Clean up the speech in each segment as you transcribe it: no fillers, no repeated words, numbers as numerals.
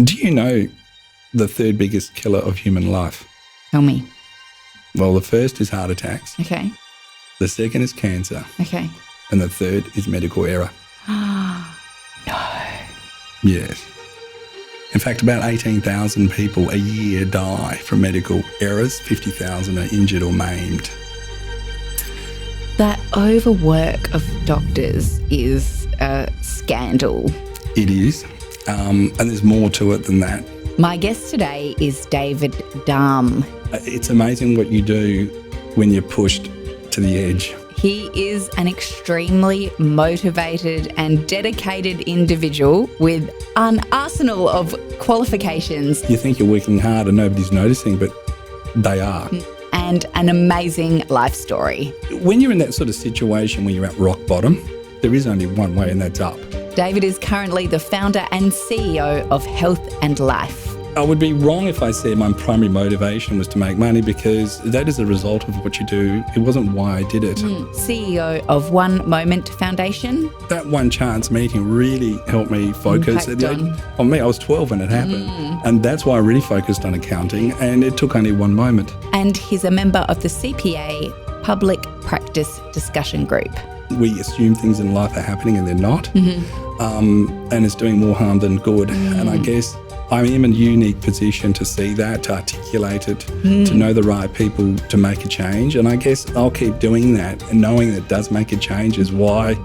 Do you know the third biggest killer of human life? Tell me. Well, the first is heart attacks. Okay. The second is cancer. Okay. And the third is medical error. No. Yes. In fact, about 18,000 people a year die from medical errors. 50,000 are injured or maimed. That overwork of doctors is a scandal. It is. And there's more to it than that. My guest today is David Dahm. It's amazing what you do when you're pushed to the edge. He is an extremely motivated and dedicated individual with an arsenal of qualifications. You think you're working hard and nobody's noticing, but they are. And an amazing life story. When you're in that sort of situation where you're at rock bottom, there is only one way, and that's up. David is currently the founder and CEO of Health and Life. I would be wrong if I said my primary motivation was to make money, because that is a result of what you do. It wasn't why I did it. CEO of One Moment Foundation. That one chance meeting really helped me focus. On me, I was 12 when it happened. And that's why I really focused on accounting, and it took only one moment. And he's a member of the CPA Public Practice Discussion Group. We assume things in life are happening and they're not. And it's doing more harm than good. And I guess I'm in a unique position to see that, to articulate it, to know the right people to make a change. And I guess I'll keep doing that, and knowing that it does make a change is why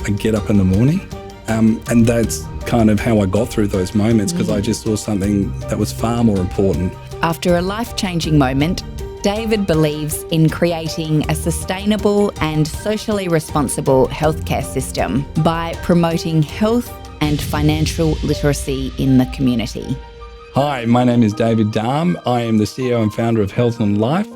I get up in the morning. And that's kind of how I got through those moments, because I just saw something that was far more important. After a life-changing moment, David believes in creating a sustainable and socially responsible healthcare system by promoting health and financial literacy in the community. Hi, my name is David Dahm. I am the CEO and founder of Health and Life.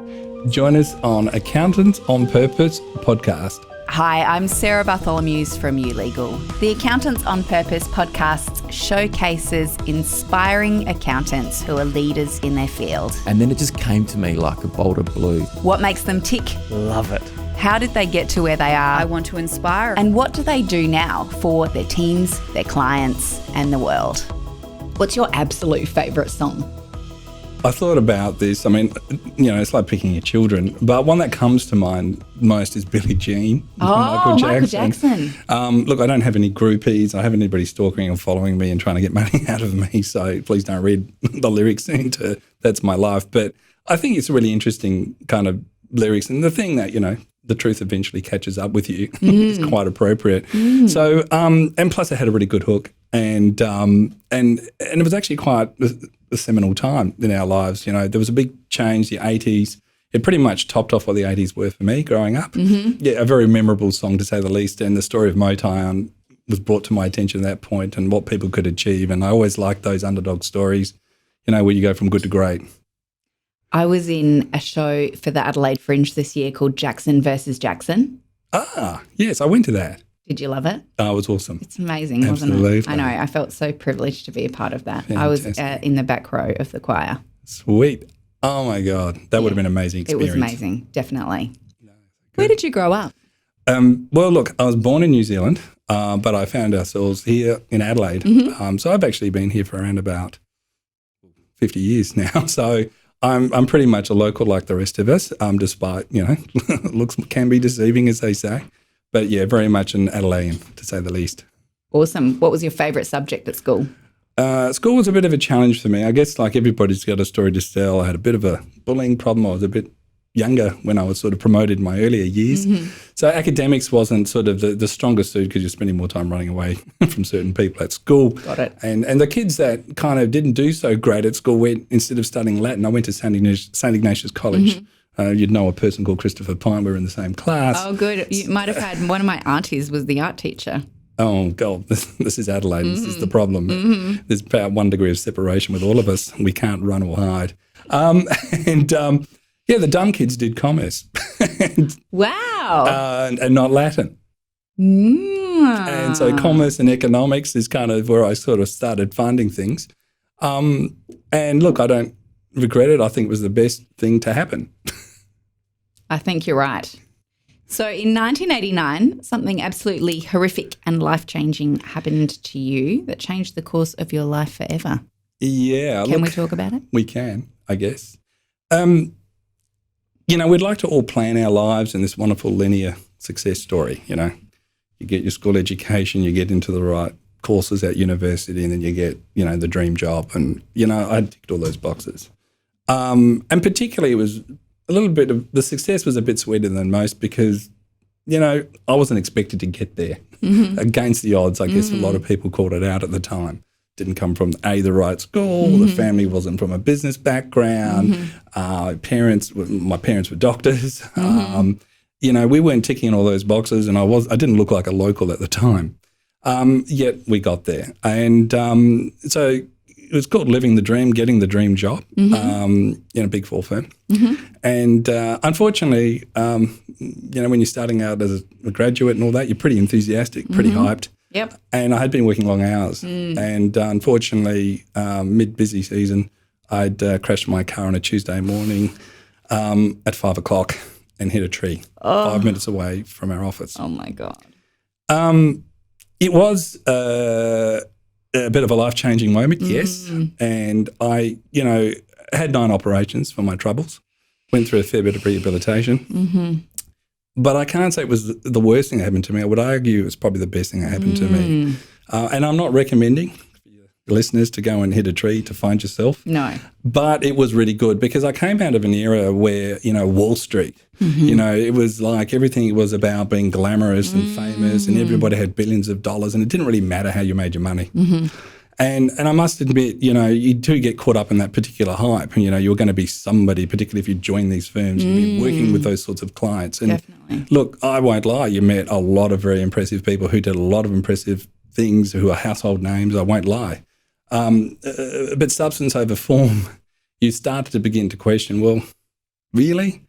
Join us on Accountants on Purpose podcast. Hi, I'm Sarah Bartholomew's from YouLegal. The Accountants on Purpose podcast showcases inspiring accountants who are leaders in their field. And then it just came to me like a bolt of blue. What makes them tick? Love it. How did they get to where they are? I want to inspire. And what do they do now for their teams, their clients, and the world? What's your absolute favourite song? I thought about this. I mean, it's like picking your children, but one that comes to mind most is Billie Jean. Michael Jackson. Look, I don't have any groupies. I don't have anybody stalking or following me and trying to get money out of me, so please don't read the lyrics into That's My Life. But I think it's a really interesting kind of lyrics, and the thing that, the truth eventually catches up with you is quite appropriate. So, and plus it had a really good hook, and it was actually quite a seminal time in our lives. There was a big change, the 80s. It pretty much topped off what the 80s were for me growing up. Yeah, a very memorable song to say the least, and the story of Motown was brought to my attention at that point and what people could achieve, and I always liked those underdog stories, where you go from good to great. I was in a show for the Adelaide Fringe this year called Jackson versus Jackson. Ah, yes, I went to that. Did you love it? Oh, it was awesome. It's amazing, Absolutely. Wasn't it? I know. I felt so privileged to be a part of that. Fantastic. I was in the back row of the choir. Sweet. Oh, my God. That would have been an amazing experience. It was amazing, definitely. Where did you grow up? Well, look, I was born in New Zealand, but I found ourselves here in Adelaide. So I've actually been here for around about 50 years now. So I'm pretty much a local like the rest of us, despite, looks can be deceiving, as they say. But, yeah, very much an Adelaidean, to say the least. Awesome. What was your favourite subject at school? School was a bit of a challenge for me. I guess like everybody's got a story to tell. I had a bit of a bullying problem. I was a bit younger when I was sort of promoted in my earlier years. So academics wasn't sort of the strongest suit, because you're spending more time running away from certain people at school. Got it. And the kids that kind of didn't do so great at school went, instead of studying Latin, I went to St. Ignatius College. You'd know a person called Christopher Pine. We were in the same class. Oh, good. You might have had one of my aunties was the art teacher. Oh, God, this is Adelaide. This is the problem. There's about 1 degree of separation with all of us. We can't run or hide. Yeah, the dumb kids did commerce. Wow. And not Latin. And so commerce and economics is kind of where I sort of started funding things. And look, I don't regret it. I think it was the best thing to happen. I think you're right. So in 1989, something absolutely horrific and life-changing happened to you that changed the course of your life forever. Yeah. Can we talk about it? We can, I guess. We'd like to all plan our lives in this wonderful linear success story. You get your school education, you get into the right courses at university, and then you get, the dream job. And, I ticked all those boxes. And particularly it was a little bit of, the success was a bit sweeter than most because, I wasn't expected to get there. Against the odds, I guess a lot of people called it out at the time. Didn't come from the right school. The family wasn't from a business background. My parents were doctors. We weren't ticking all those boxes, and I didn't look like a local at the time. Yet we got there, and so it was called living the dream, getting the dream job in a big four firm. And unfortunately, when you're starting out as a graduate and all that, you're pretty enthusiastic, pretty hyped. Yep. And I had been working long hours. And unfortunately, mid-busy season, I'd crashed my car on a Tuesday morning at 5 o'clock and hit a tree 5 minutes away from our office. Oh, my God. It was a bit of a life-changing moment, yes. And I, had 9 operations for my troubles, went through a fair bit of rehabilitation. But I can't say it was the worst thing that happened to me. I would argue it was probably the best thing that happened to me. And I'm not recommending for your listeners to go and hit a tree to find yourself. No. But it was really good because I came out of an era where, Wall Street, it was like everything was about being glamorous and famous and everybody had billions of dollars and it didn't really matter how you made your money. And I must admit, you do get caught up in that particular hype. And, you're going to be somebody, particularly if you join these firms and be working with those sorts of clients. And Definitely. Look, I won't lie, you met a lot of very impressive people who did a lot of impressive things, who are household names, I won't lie. But substance over form, you started to begin to question, well, really?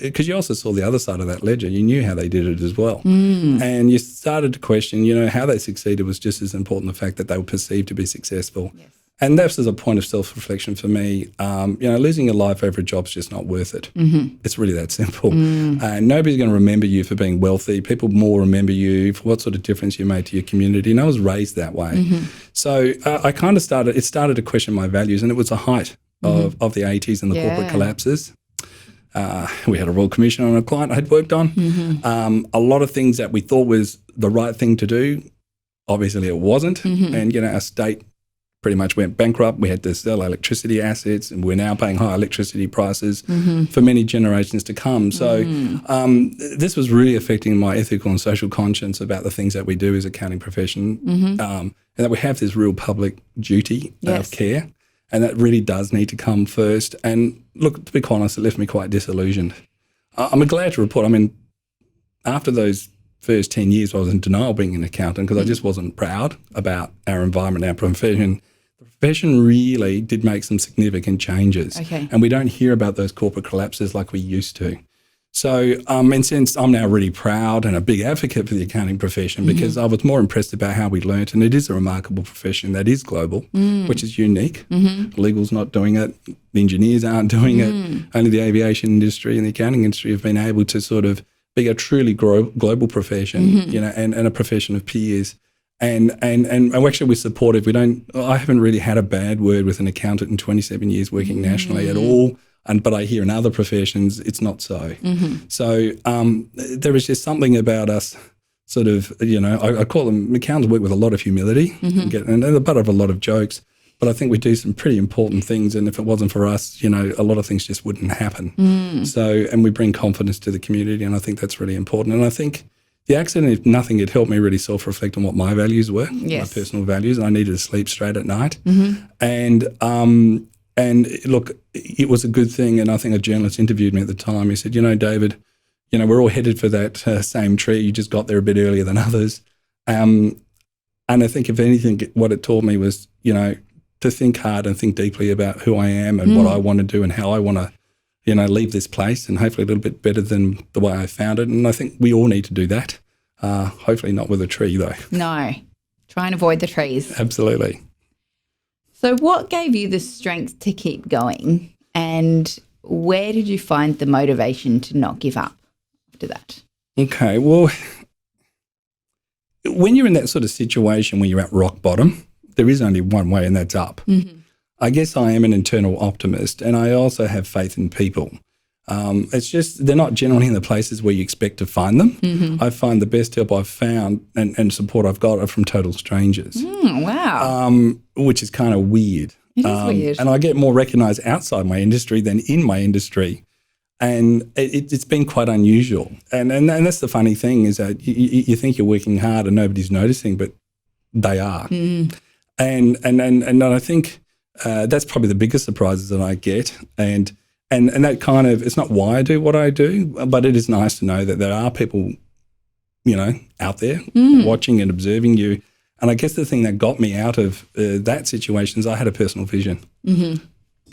Because you also saw the other side of that ledger. You knew how they did it as well. And you started to question, how they succeeded was just as important, the fact that they were perceived to be successful. Yes. And that was a point of self-reflection for me. Losing your life over a job's just not worth it. It's really that simple. Nobody's going to remember you for being wealthy. People more remember you for what sort of difference you made to your community. And I was raised that way. So I kind of started to question my values, and it was the height of the 80s and the corporate collapses. We had a Royal Commission on a client I had worked on. A lot of things that we thought was the right thing to do, obviously it wasn't. And, our state pretty much went bankrupt. We had to sell electricity assets, and we're now paying high electricity prices for many generations to come. So this was really affecting my ethical and social conscience about the things that we do as accounting profession, and that we have this real public duty of care. And that really does need to come first. And look, to be quite honest, it left me quite disillusioned. I'm glad to report, after those first 10 years, I was in denial being an accountant because I just wasn't proud about our environment, our profession. The profession really did make some significant changes. And we don't hear about those corporate collapses like we used to. So, and since I'm now really proud and a big advocate for the accounting profession because I was more impressed about how we learnt, and it is a remarkable profession that is global, which is unique. Legal's not doing it. The engineers aren't doing it. Only the aviation industry and the accounting industry have been able to sort of be a truly global profession, and a profession of peers. And actually we're supportive. I haven't really had a bad word with an accountant in 27 years working nationally at all. But I hear in other professions it's not so. So there is just something about us sort of, I call them, accountants work with a lot of humility and they're the butt of a lot of jokes. But I think we do some pretty important things, and if it wasn't for us, a lot of things just wouldn't happen. So, and we bring confidence to the community, and I think that's really important. And I think the accident, if nothing, it helped me really self-reflect on what my values were, my personal values, and I needed to sleep straight at night. And look, it was a good thing, and I think a journalist interviewed me at the time. He said, David, we're all headed for that same tree. You just got there a bit earlier than others. And I think, if anything, what it taught me was, to think hard and think deeply about who I am and what I want to do and how I want to, leave this place, and hopefully a little bit better than the way I found it. And I think we all need to do that. Hopefully not with a tree, though. No. Try and avoid the trees. Absolutely. So what gave you the strength to keep going, and where did you find the motivation to not give up after that? Okay, well, when you're in that sort of situation where you're at rock bottom, there is only one way, and that's up. I guess I am an internal optimist, and I also have faith in people. It's just they're not generally in the places where you expect to find them. I find the best help I've found and support I've got are from total strangers. Wow. Which is kind of weird. It is weird. And I get more recognised outside my industry than in my industry. And it's been quite unusual. And that's the funny thing is that you think you're working hard and nobody's noticing, but they are. And I think that's probably the biggest surprises that I get. And that kind of, it's not why I do what I do, but it is nice to know that there are people, out there watching and observing you. And I guess the thing that got me out of that situation is I had a personal vision.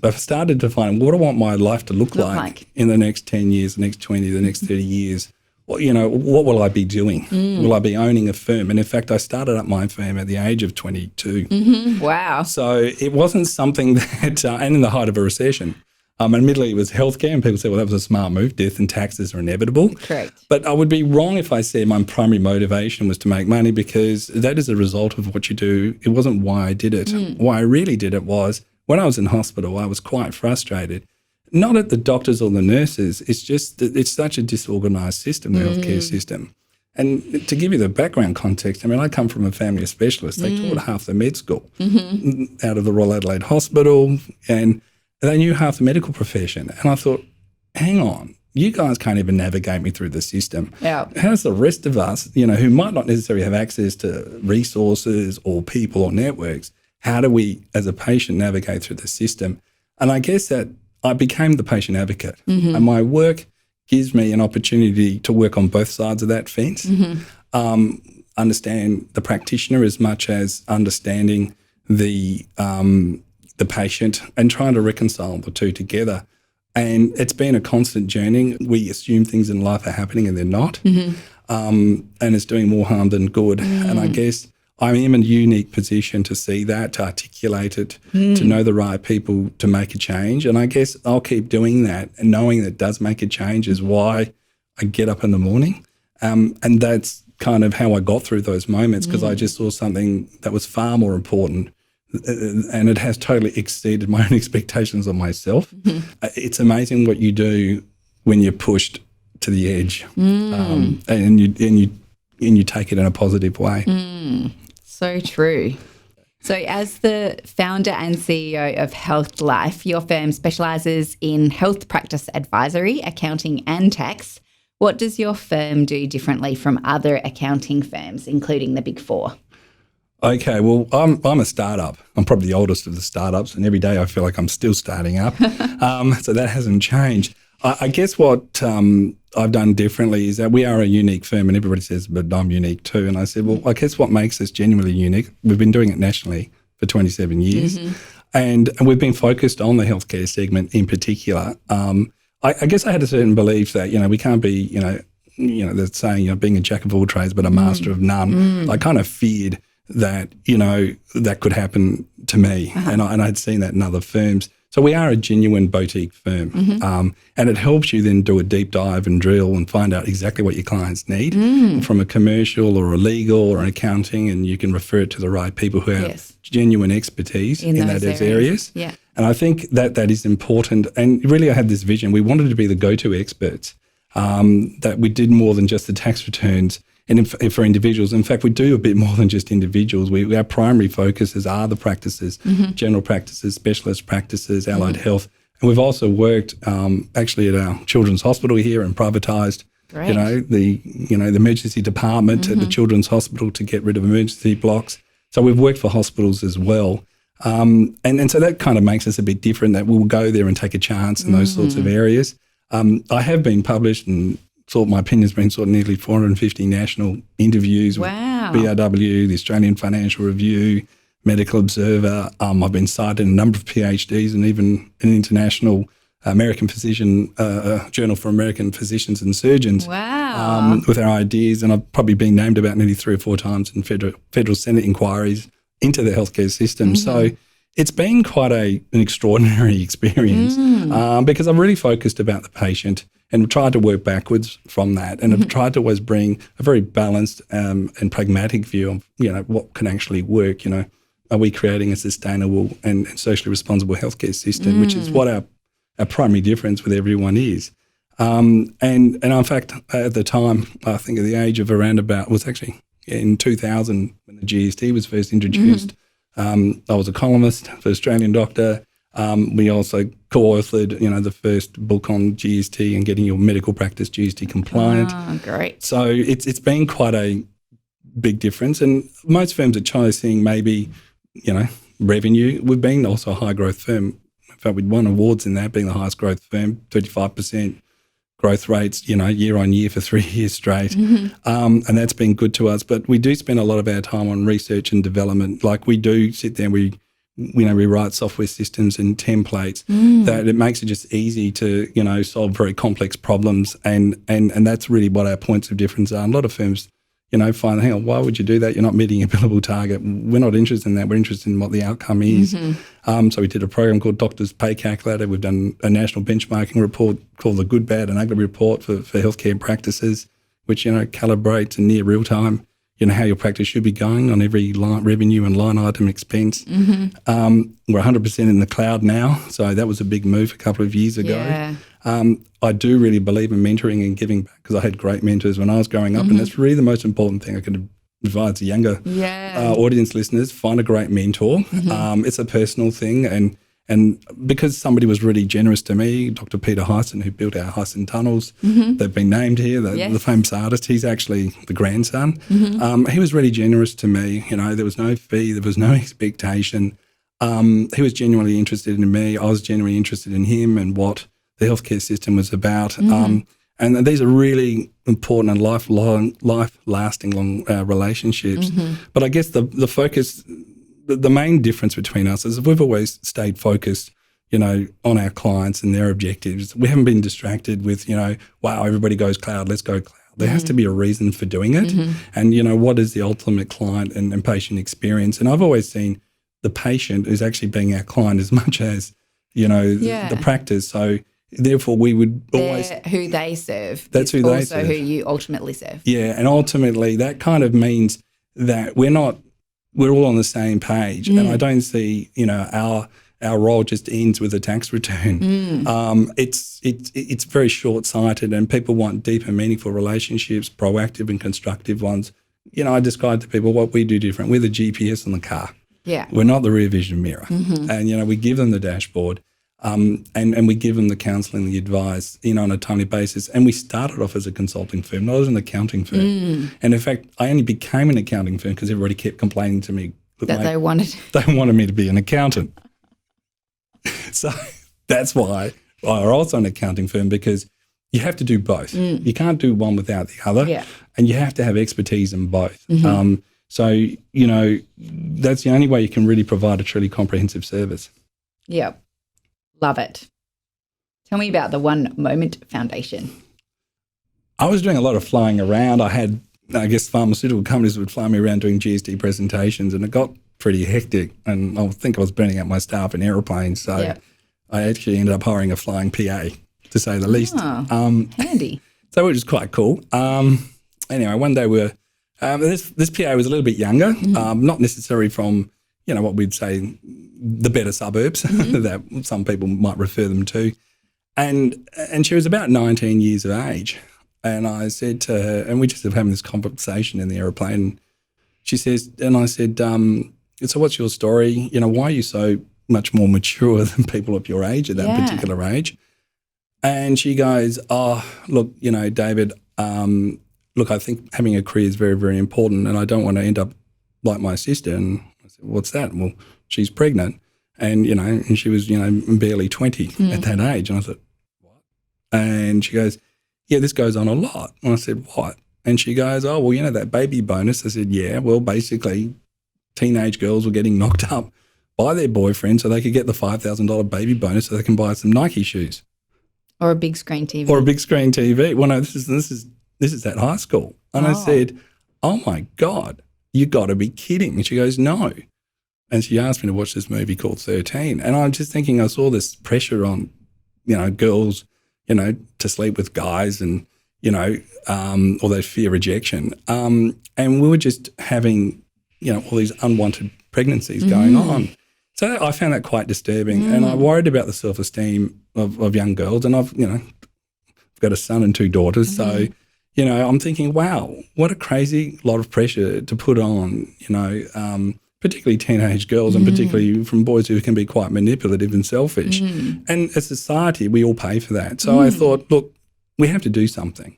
I've started to find, what do I want my life to look like in the next 10 years, the next 20, the next 30 years? Well, what will I be doing? Will I be owning a firm? And in fact, I started up my firm at the age of 22. Wow. So it wasn't something that, and in the height of a recession, admittedly, it was healthcare, and people say, well, that was a smart move. Death and taxes are inevitable. Correct. But I would be wrong if I said my primary motivation was to make money, because that is a result of what you do. It wasn't why I did it. Why I really did it was when I was in hospital, I was quite frustrated. Not at the doctors or the nurses. It's just that it's such a disorganised system, the healthcare system. And to give you the background context, I come from a family of specialists. They taught half the med school out of the Royal Adelaide Hospital, and they knew half the medical profession. And I thought, hang on, you guys can't even navigate me through the system. Yeah. How's the rest of us, who might not necessarily have access to resources or people or networks, how do we, as a patient, navigate through the system? And I guess that I became the patient advocate. And my work gives me an opportunity to work on both sides of that fence, understand the practitioner as much as understanding the patient and trying to reconcile the two together. And it's been a constant journey. We assume things in life are happening and they're not. And it's doing more harm than good. And I guess I am in a unique position to see that, to articulate it, to know the right people to make a change. And I guess I'll keep doing that, and knowing that it does make a change is why I get up in the morning. And that's kind of how I got through those moments, because I just saw something that was far more important. And it has totally exceeded my own expectations of myself. It's amazing what you do when you're pushed to the edge, and you take it in a positive way. So true. So as the founder and CEO of Health Life, your firm specialises in health practice advisory, accounting and tax. What does your firm do differently from other accounting firms, including the Big Four? Okay, well, I'm a startup. I'm probably the oldest of the startups, and every day I feel like I'm still starting up. So that hasn't changed. I guess what I've done differently is that we are a unique firm, and everybody says, but I'm unique too. And I said, well, I guess what makes us genuinely unique, we've been doing it nationally for 27 years, and we've been focused on the healthcare segment in particular. I guess I had a certain belief that, we can't be, the saying, being a jack of all trades but a master of none. I kind of feared that, that could happen to me. And I'd seen that in other firms. So we are a genuine boutique firm. And it helps you then do a deep dive and drill and find out exactly what your clients need from a commercial or a legal or an accounting, and you can refer it to the right people who have genuine expertise in those areas. Yeah. And I think that is important. And really I had this vision. We wanted to be the go-to experts, that we did more than just the tax returns. And for individuals, in fact, we do a bit more than just individuals. Our primary focuses are the practices, general practices, specialist practices, allied health. And we've also worked actually at our children's hospital here and privatised, the emergency department at the children's hospital to get rid of emergency blocks. So we've worked for hospitals as well. And so that kind of makes us a bit different, that we'll go there and take a chance in those sorts of areas. I have been published and my opinion has been nearly 450 national interviews with BRW, the Australian Financial Review, Medical Observer. I've been cited in a number of PhDs and even an international American Physician Journal for American Physicians and Surgeons with our ideas. And I've probably been named about nearly 3 or 4 times in federal Senate inquiries into the healthcare system. So it's been quite an extraordinary experience because I've really focused about the patient and tried to work backwards from that, and have tried to always bring a very balanced and pragmatic view of, what can actually work. are we creating a sustainable and socially responsible healthcare system, which is what our primary difference with everyone is. And in fact, at the time, I think at the age of around about, was actually in 2000 when the GST was first introduced. I was a columnist for Australian Doctor. We also co-authored, the first book on GST and getting your medical practice GST compliant. Oh, great. So it's been quite a big difference. And most firms are chasing maybe, revenue. We've been also a high growth firm. In fact, we'd won awards in that, being the highest growth firm, 35% growth rates, year on year for 3 years straight. And that's been good to us. But we do spend a lot of our time on research and development. Like we do sit there and we write software systems and templates that it makes it just easy to, solve very complex problems. And that's really what our points of difference are. And a lot of firms, find, hang on, why would you do that? You're not meeting your billable target. We're not interested in that. We're interested in what the outcome is. So we did a program called Doctors Pay Calculator. We've done a national benchmarking report called the Good, Bad and Ugly Report for healthcare practices, which, calibrates in near real time, how your practice should be going on every line, revenue and line item expense. We're 100% in the cloud now. So that was a big move a couple of years ago. Yeah. I do really believe in mentoring and giving back because I had great mentors when I was growing up, and that's really the most important thing I could advise the younger audience listeners. Find a great mentor. It's a personal thing, and because somebody was really generous to me, Dr. Peter Hyson, who built our Hyson tunnels, they've been named here, the famous artist. He's actually the grandson. He was really generous to me. There was no fee, there was no expectation. He was genuinely interested in me. I was genuinely interested in him and what the healthcare system was about. And these are really important and life-lasting relationships. But I guess the focus, the main difference between us is we've always stayed focused, on our clients and their objectives. We haven't been distracted with, wow, everybody goes cloud, let's go cloud. There has to be a reason for doing it. And, what is the ultimate client and patient experience? And I've always seen the patient is actually being our client as much as, the practice. So therefore we would always... who they serve. That's who they serve. Also who you ultimately serve. Yeah, and ultimately that kind of means that we're all on the same page. And I don't see, our role just ends with a tax return. It's very short-sighted, and people want deep and meaningful relationships, proactive and constructive ones. I describe to people what we do different. We're the GPS in the car. Yeah. We're not the rear vision mirror. And, we give them the dashboard. And we give them the counselling, the advice, on a timely basis. And we started off as a consulting firm, not as an accounting firm. And in fact, I only became an accounting firm because everybody kept complaining to me that they wanted me to be an accountant. So that's why we're also an accounting firm, because you have to do both. You can't do one without the other, and you have to have expertise in both. So, that's the only way you can really provide a truly comprehensive service. Yeah. Love it. Tell me about the One Moment Foundation. I was doing a lot of flying around. I guess pharmaceutical companies would fly me around doing GST presentations, and it got pretty hectic, and I think I was burning out my staff in aeroplanes. So I actually ended up hiring a flying PA, to say the least. Handy. So which is quite cool. Anyway, one day this PA was a little bit younger, not necessarily from, what we'd say the better suburbs that some people might refer them to. And she was about 19 years of age. And I said to her, and we just were having this conversation in the aeroplane. She says, and I said, so what's your story? Why are you so much more mature than people of your age at that particular age? And she goes, oh, look, David, look, I think having a career is very, very important, and I don't want to end up like my sister. And I said, what's that? Well, she's pregnant, and, and she was, barely 20 at that age. And I said, what? And she goes, yeah, this goes on a lot. And I said, what? And she goes, oh, well, that baby bonus. I said, yeah, well, basically teenage girls were getting knocked up by their boyfriend so they could get the $5,000 baby bonus so they can buy some Nike shoes. Or a big screen TV. Well, no, this is at high school. And I said, oh, my God, you got to be kidding. And she goes, no. And she asked me to watch this movie called 13. And I'm just thinking, I saw this pressure on, girls, to sleep with guys and, or they fear rejection. And we were just having, all these unwanted pregnancies going on. So I found that quite disturbing, and I worried about the self-esteem of young girls. And I've got a son and 2 daughters, so I'm thinking, wow, what a crazy lot of pressure to put on, particularly teenage girls, and particularly from boys who can be quite manipulative and selfish. And as a society, we all pay for that. So I thought, look, we have to do something.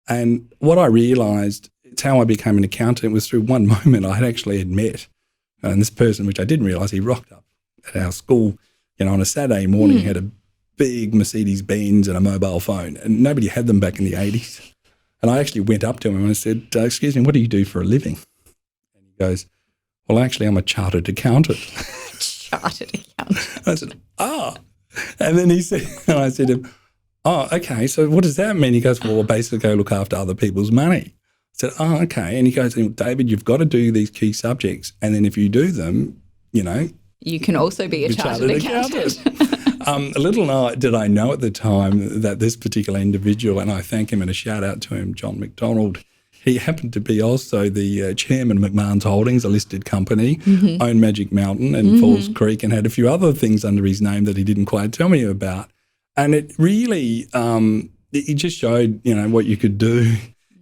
And what I realised, it's how I became an accountant, was through one moment I had actually met. And this person, which I didn't realise, he rocked up at our school, on a Saturday morning, had a big Mercedes-Benz and a mobile phone, and nobody had them back in the 80s. And I actually went up to him and I said, excuse me, what do you do for a living? And he goes, well, actually, I'm a chartered accountant. Chartered accountant. I said, And then he said, and I said to him, oh, okay, so what does that mean? He goes, well, basically I look after other people's money. I said, oh, okay. And he goes, David, you've got to do these key subjects. And then if you do them, you can also be a chartered accountant. A little did I know at the time that this particular individual, and I thank him and a shout out to him, John McDonald, he happened to be also the chairman of McMahon's Holdings, a listed company, owned Magic Mountain and Falls Creek, and had a few other things under his name that he didn't quite tell me about. And it really, it just showed, what you could do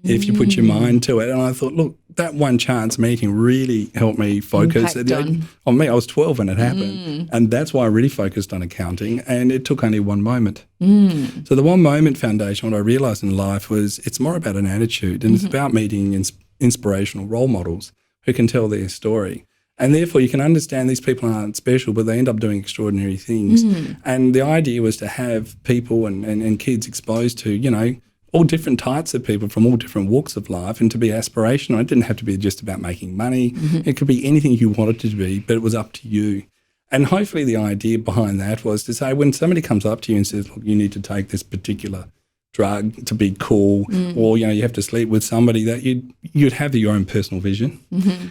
if you put your mind to it. And I thought, look, that one chance meeting really helped me focus. On me, I was 12 when it happened. And that's why I really focused on accounting. And it took only one moment. So the One Moment Foundation, what I realised in life was it's more about an attitude, and it's about meeting inspirational role models who can tell their story. And therefore you can understand these people aren't special, but they end up doing extraordinary things. And the idea was to have people and kids exposed to, all different types of people from all different walks of life, and to be aspirational. It didn't have to be just about making money. It could be anything you wanted it to be, but it was up to you. And hopefully the idea behind that was to say, when somebody comes up to you and says, look, you need to take this particular drug to be cool, or, you have to sleep with somebody, that you'd have your own personal vision,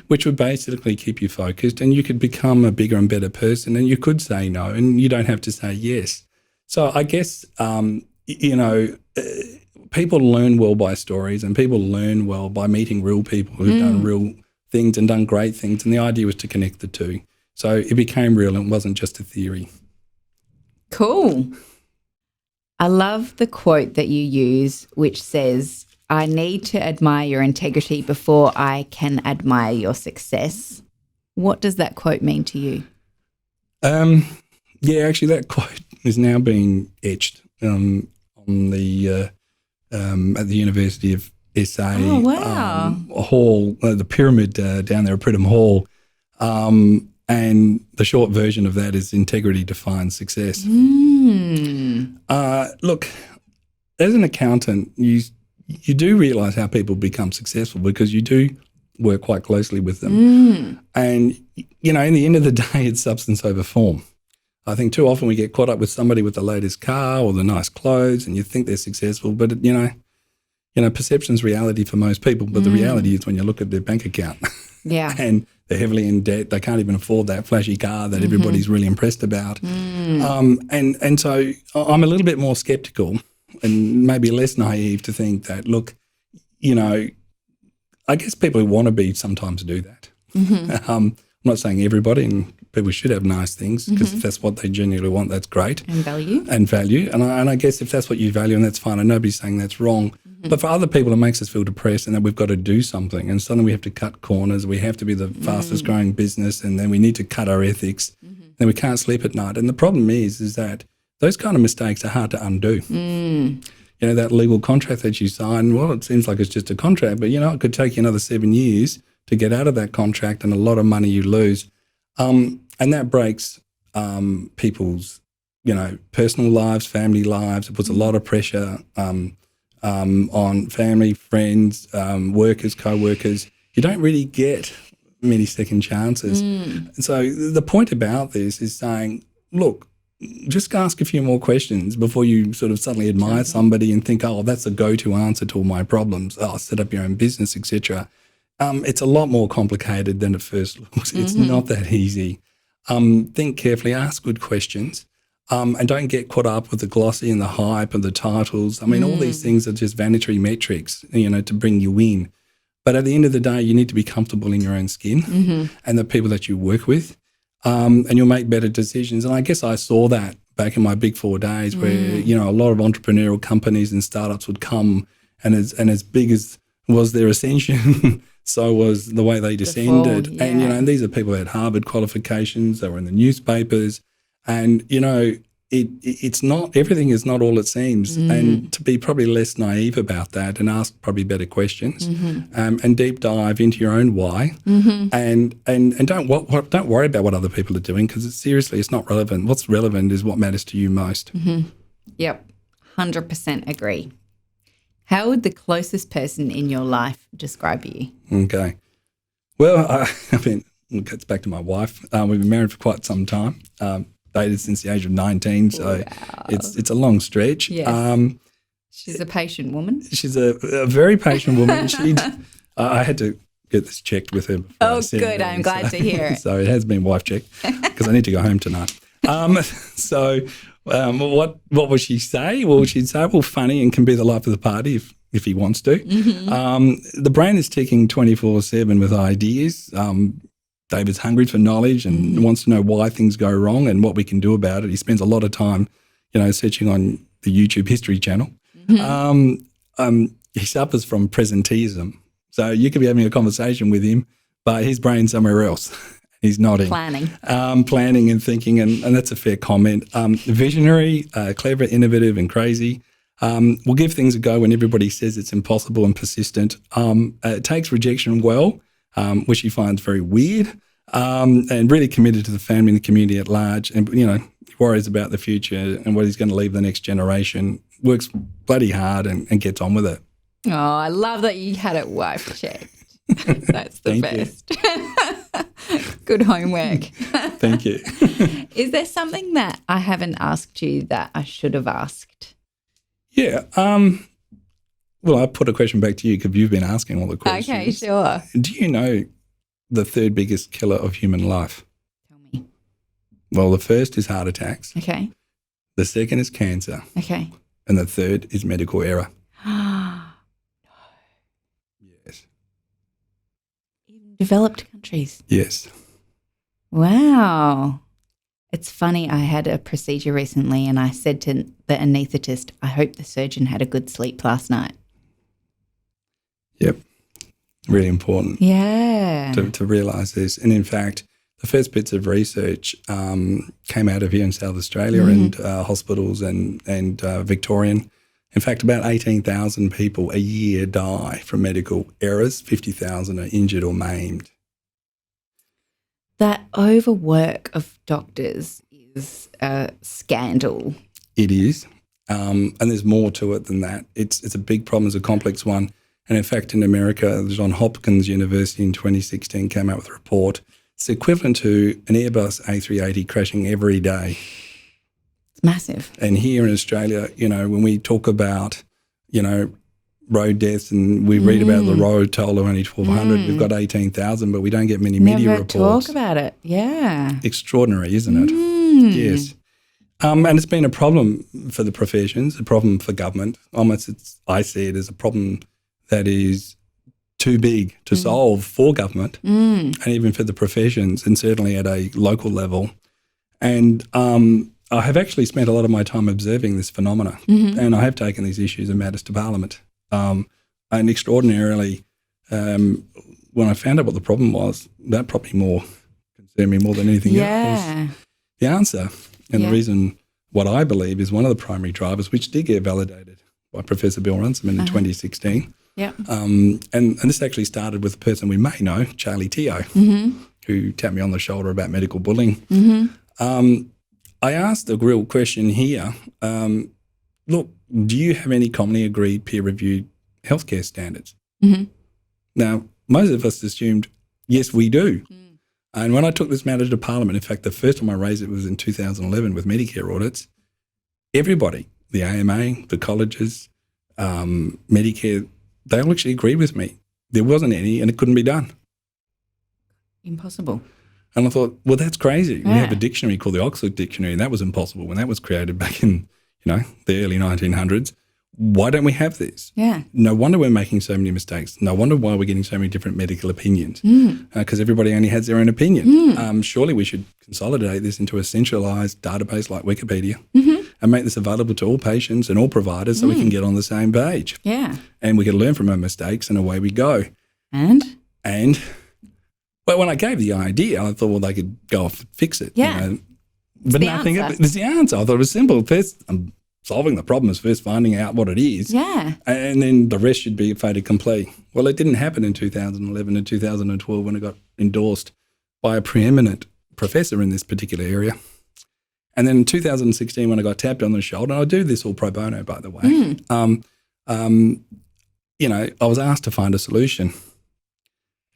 which would basically keep you focused, and you could become a bigger and better person, and you could say no, and you don't have to say yes. So I guess, people learn well by stories, and people learn well by meeting real people who've done real things and done great things. And the idea was to connect the two. So it became real and wasn't just a theory. Cool. I love the quote that you use, which says, I need to admire your integrity before I can admire your success. What does that quote mean to you? Yeah, actually that quote is now being etched on the at the University of SA Hall, the pyramid down there at Pridham Hall. And the short version of that is integrity defines success. Look, as an accountant, you do realise how people become successful because you do work quite closely with them. And, in the end of the day, it's substance over form. I think too often we get caught up with somebody with the latest car or the nice clothes, and you think they're successful, but perception's reality for most people. But the reality is when you look at their bank account, and they're heavily in debt, they can't even afford that flashy car that everybody's really impressed about. And so I'm a little bit more sceptical and maybe less naive to think that, look, I guess people who want to be sometimes do that. I'm not saying everybody, and people should have nice things, because if that's what they genuinely want, that's great. And value. And I guess if that's what you value, and that's fine, and nobody's saying that's wrong. But for other people, it makes us feel depressed and that we've got to do something. And suddenly we have to cut corners. We have to be the fastest growing business, and then we need to cut our ethics. Then we can't sleep at night. And the problem is that those kind of mistakes are hard to undo. That legal contract that you sign, well, it seems like it's just a contract, but, it could take you another 7 years to get out of that contract, and a lot of money you lose. And that breaks people's, personal lives, family lives. It puts a lot of pressure on family, friends, workers, co-workers. You don't really get many second chances. And so the point about this is saying, look, just ask a few more questions before you sort of suddenly admire somebody and think, oh, that's a go-to answer to all my problems. Oh, set up your own business, etc. It's a lot more complicated than it first looks. It's not that easy. Think carefully, ask good questions, and don't get caught up with the glossy and the hype and the titles. I mean, all these things are just vanity metrics, to bring you in. But at the end of the day, you need to be comfortable in your own skin and the people that you work with, and you'll make better decisions. And I guess I saw that back in my Big Four days where, a lot of entrepreneurial companies and startups would come, and as big as was their ascension, so was the way they descended. The fall, And these are people who had Harvard qualifications, they were in the newspapers, and it's not, everything is not all it seems, and to be probably less naive about that and ask probably better questions, and deep dive into your own why, and don't worry about what other people are doing, because it's not relevant. What's relevant is what matters to you most. Yep, 100% agree. How would the closest person in your life describe you? Okay. Well, it gets back to my wife. We've been married for quite some time. Dated since the age of 19, so it's a long stretch. Yes. She's a patient woman. She's a very patient woman. I had to get this checked with her. Oh, good. I'm glad to hear it. So it has been wife checked because I need to go home tonight. What would she say? Well, she'd say, funny and can be the life of the party if he wants to. The brain is ticking 24/7 with ideas. David's hungry for knowledge and wants to know why things go wrong and what we can do about it. He spends a lot of time, searching on the YouTube History Channel. He suffers from presenteeism. So you could be having a conversation with him, but his brain's somewhere else. He's nodding. Planning and thinking, and that's a fair comment. Visionary, clever, innovative and crazy. Will give things a go when everybody says it's impossible, and persistent. Takes rejection well, which he finds very weird, and really committed to the family and the community at large, and worries about the future and what he's going to leave the next generation. Works bloody hard and gets on with it. Oh, I love that you had it wife checked. That's the best. Good homework. Thank you. Is there something that I haven't asked you that I should have asked? Yeah. Well, I'll put a question back to you because you've been asking all the questions. Okay, sure. Do you know the third biggest killer of human life? Tell me. Well, the first is heart attacks. Okay. The second is cancer. Okay. And the third is medical error. No. Yes. Even developed countries. Yes. Wow. It's funny, I had a procedure recently and I said to the anaesthetist, I hope the surgeon had a good sleep last night. Yep. Really important. Yeah. To realise this. And in fact, the first bits of research came out of here in South Australia and hospitals and Victorian. In fact, about 18,000 people a year die from medical errors. 50,000 are injured or maimed. That overwork of doctors is a scandal. It is. And there's more to it than that. It's a big problem. It's a complex one. And in fact, in America, Johns Hopkins University in 2016 came out with a report. It's equivalent to an Airbus A380 crashing every day. It's massive. And here in Australia, when we talk about, road deaths and we read about the road toll of only 1,200, we've got 18,000, but we don't get many media reports. Never talk about it. Yeah. Extraordinary, isn't it? Yes. And it's been a problem for the professions, a problem for government. I see it as a problem that is too big to solve for government and even for the professions, and certainly at a local level. And I have actually spent a lot of my time observing this phenomena, and I have taken these issues and matters to Parliament. And extraordinarily, when I found out what the problem was, that probably concerned me more than anything else. The answer and the reason, what I believe is one of the primary drivers, which did get validated by Professor Bill Runciman in 2016. Yeah. And this actually started with a person we may know, Charlie Teo, who tapped me on the shoulder about medical bullying. I asked the real question here, look, do you have any commonly agreed peer-reviewed healthcare standards? Now, most of us assumed, yes, we do. And when I took this matter to Parliament, in fact, the first time I raised it was in 2011 with Medicare audits, everybody, the AMA, the colleges, Medicare, they all actually agreed with me. There wasn't any and it couldn't be done. Impossible. And I thought, well, that's crazy. We have a dictionary called the Oxford Dictionary, and that was impossible when that was created back in, the early 1900s. why don't we have this? Yeah. No wonder we're making so many mistakes. No wonder why we're getting so many different medical opinions, because everybody only has their own opinion. Surely we should consolidate this into a centralised database like Wikipedia and make this available to all patients and all providers so we can get on the same page. Yeah. And we can learn from our mistakes and away we go. And? Well, when I gave the idea, I thought, well, they could go off and fix it. Yeah. You know? But nothing. It's the answer. I thought it was simple. First, solving the problem is first finding out what it is. Yeah. And then the rest should be a fait accompli. Well, it didn't happen in 2011 and 2012 when it got endorsed by a preeminent professor in this particular area. And then in 2016 when I got tapped on the shoulder, and I do this all pro bono, by the way, you know, I was asked to find a solution.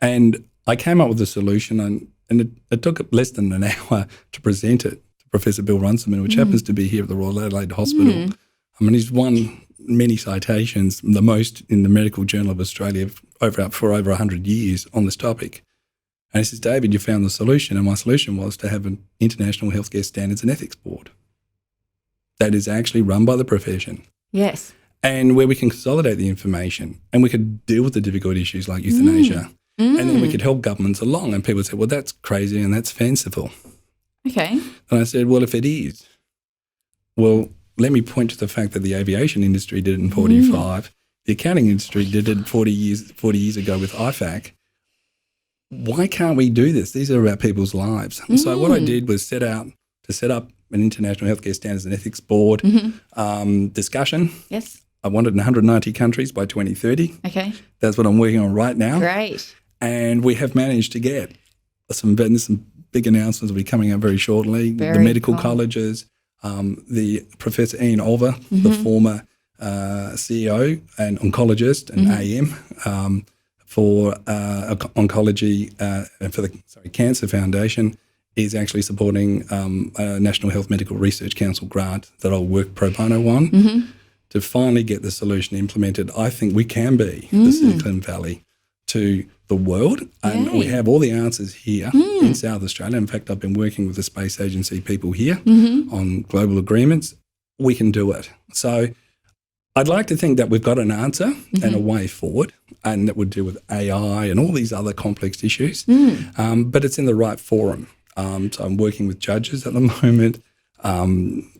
And I came up with a solution and it took less than an hour to present it to Professor Bill Runciman, which happens to be here at the Royal Adelaide Hospital. I mean, he's won many citations, the most in the Medical Journal of Australia for over 100 years on this topic. And he says, David, you found the solution. And my solution was to have an International Healthcare Standards and Ethics Board that is actually run by the profession. Yes. And where we can consolidate the information and we could deal with the difficult issues like euthanasia. And then we could help governments along. And people said, well, that's crazy and that's fanciful. Okay. And I said, well, if it is, well, let me point to the fact that the aviation industry did it in 45. The accounting industry did it 40 years ago with IFAC. Why can't we do this? These are about people's lives. And so what I did was set up an International Healthcare Standards and Ethics Board discussion. Yes. I wanted in 190 countries by 2030. Okay. That's what I'm working on right now. Great. And we have managed to get some big announcements will be coming up very shortly. Very the medical cool. colleges, the Professor Ian Olver, the former CEO and oncologist and AM for oncology and for the Cancer Foundation, is actually supporting a National Health Medical Research Council grant that I'll work pro bono on to finally get the solution implemented. I think we can be the Silicon Valley to the world, and we have all the answers here in South Australia. In fact, I've been working with the Space Agency people here on global agreements. We can do it. So I'd like to think that we've got an answer and a way forward, and that would deal with AI and all these other complex issues, but it's in the right forum. So I'm working with judges at the moment.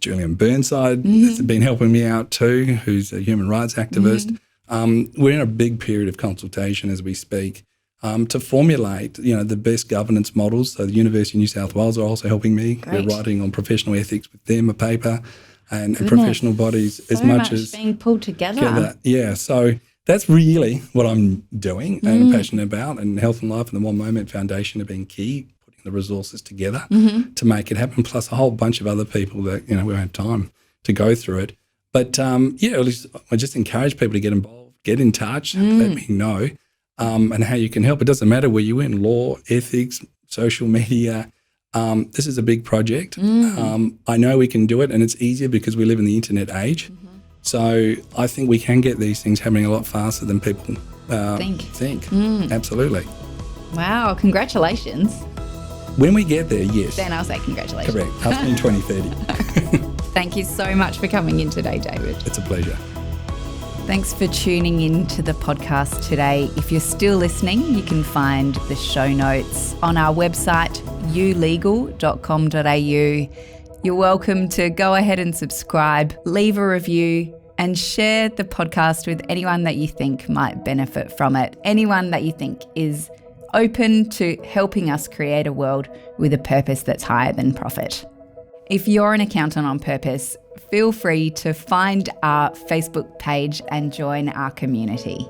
Julian Burnside has been helping me out too, who's a human rights activist. We're in a big period of consultation as we speak to formulate, the best governance models. So the University of New South Wales are also helping me. Great. We're writing on professional ethics with them, a paper, and professional bodies So as much much as being pulled together. Yeah, so that's really what I'm doing and passionate about. And Health and Life and the One Moment Foundation have been key, putting the resources together to make it happen, plus a whole bunch of other people that, we don't have time to go through it. But, I just encourage people to get involved, get in touch, let me know and how you can help. It doesn't matter where you're in, law, ethics, social media. This is a big project. I know we can do it, and it's easier because we live in the internet age. So I think we can get these things happening a lot faster than people think. Absolutely. Wow, congratulations. When we get there, yes. Then I'll say congratulations. Correct. Hopefully in 2030. Thank you so much for coming in today, David. It's a pleasure. Thanks for tuning in to the podcast today. If you're still listening, you can find the show notes on our website, ulegal.com.au. You're welcome to go ahead and subscribe, leave a review, and share the podcast with anyone that you think might benefit from it, anyone that you think is open to helping us create a world with a purpose that's higher than profit. If you're an accountant on purpose, feel free to find our Facebook page and join our community.